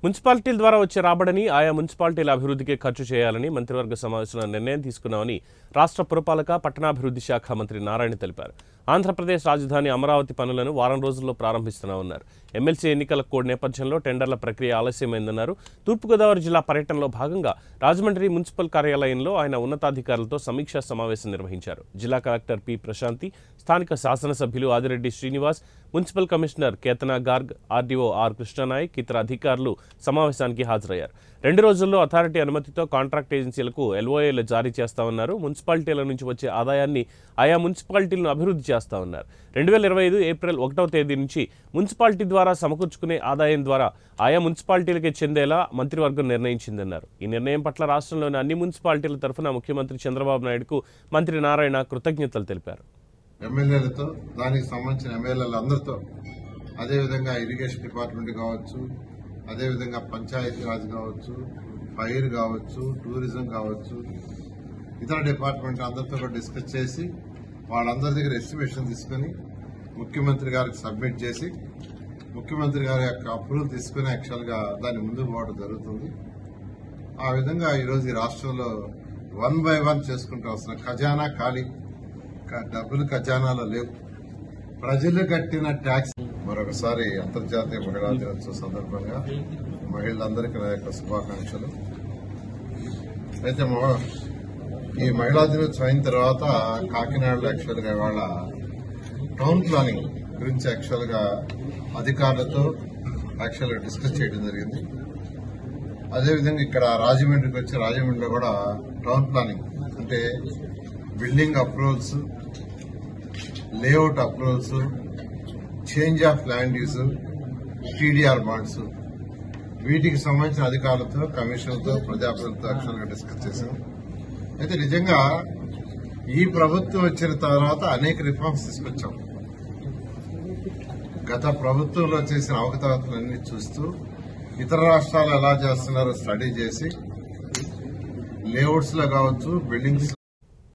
మున్సిపాలిటీల ద్వారా వచ్చే రాబడిని ఆయా మున్సిపాలిటీల అభివృద్ధికి ఖర్చు చేయాలని మంత్రివర్గ సమావేశంలో నిర్ణయం తీసుకున్నామని రాష్ట్ర పురపాలక పట్టణాభివృద్ధి శాఖ మంత్రి నారాయణ తెలిపారు. ఆంధ్రప్రదేశ్ రాజధాని అమరావతి పనులను వారం రోజుల్లో ప్రారంభిస్తున్నామన్నారు. ఎమ్మెల్సీ ఎన్నికల కోడ్ నేపథ్యంలో టెండర్ల ప్రక్రియ ఆలస్యమైందన్నారు. తూర్పుగోదావరి జిల్లా పర్యటనలో భాగంగా రాజమండ్రి మున్సిపల్ కార్యాలయంలో ఆయన ఉన్నతాధికారులతో సమీక్షా సమావేశం నిర్వహించారు. జిల్లా కలెక్టర్ పి ప్రశాంతి, స్థానిక శాసనసభ్యులు Adireddy Srinivas, municipal commissioner Ketana Garg, RDO R Krishnanayak ఇతర అధికారులు సమావేశానికి హాజరయ్యారు. 2 రోజుల్లో అథారిటీ అనుమతితో కాంట్రాక్ట్ ఏజెన్సీలకు ఎల్ఓఏలు జారీ చేస్తామన్నారు. మున్సిపాలిటీల నుంచి వచ్చే ఆదాయాన్ని ఆయా మున్సిపాలిటీలను అభివృద్ధి చేస్తామన్నారు. 2025 ఏప్రిల్ 1వ తేదీ నుంచి మున్సిపాలిటీ ద్వారా సమకూర్చుకునే ఆదాయం ద్వారా ఆయా మున్సిపాలిటీలకే చెందేలా మంత్రివర్గం నిర్ణయించిందన్నారు. ఈ నిర్ణయం పట్ల రాష్ట్రంలోని అన్ని మున్సిపాలిటీల తరఫున ముఖ్యమంత్రి చంద్రబాబు నాయుడుకు మంత్రి నారాయణ కృతజ్ఞతలు తెలిపారు. ఎమ్మెల్యేలతో, దానికి సంబంధించిన ఎమ్మెల్యేలు అందరితో, అదేవిధంగా ఇరిగేషన్ డిపార్ట్మెంట్ కావచ్చు, అదేవిధంగా పంచాయతీరాజ్ కావచ్చు, ఫైర్ కావచ్చు, టూరిజం కావచ్చు, ఇతర డిపార్ట్మెంట్ అందరితో కూడా డిస్కస్ చేసి వాళ్ళందరి దగ్గర ఎస్టిమేషన్ తీసుకుని ముఖ్యమంత్రి గారికి సబ్మిట్ చేసి ముఖ్యమంత్రి గారి యొక్క అప్రూవల్ తీసుకుని యాక్చువల్గా దాన్ని ముందుకు పోవడం జరుగుతుంది. ఆ విధంగా ఈరోజు ఈ రాష్ట్రంలో 1 by 1 చేసుకుంటూ వస్తున్న ఖజానా ఖాళీ, డబ్బులు ఖజానాలో లేవు. ప్రజలు కట్టిన ట్యాక్స్. మరొకసారి అంతర్జాతీయ మహిళా దినోత్సవం సందర్భంగా మహిళలందరికీ నా యొక్క శుభాకాంక్షలు. అయితే ఈ మహిళా దినోత్సవం అయిన తర్వాత కాకినాడలో యాక్చువల్గా ఇవాళ టౌన్ ప్లానింగ్ గురించి యాక్చువల్గా అధికారులతో యాక్చువల్గా డిస్కస్ చేయడం జరిగింది. అదేవిధంగా ఇక్కడ రాజమండ్రికి వచ్చి రాజమండ్రిలో కూడా టౌన్ ప్లానింగ్ అంటే building approvals, layout approvals, change of land use, TDR bonds, వీటికి సంబంధించిన అధికారులతో, కమిషన్లతో, ప్రజాప్రతినిధులతో యాక్చువల్గా డిస్కస్ చేశాం. అయితే నిజంగా ఈ ప్రభుత్వం వచ్చిన తర్వాత అనేక రిఫార్మ్స్ తీసుకొచ్చాం. గత ప్రభుత్వంలో చేసిన అవకతవకలన్నీ చూస్తూ ఇతర రాష్ట్రాలు ఎలా చేస్తున్నారో స్టడీ చేసి లేఅవుట్స్ లో కావచ్చు, బిల్డింగ్స్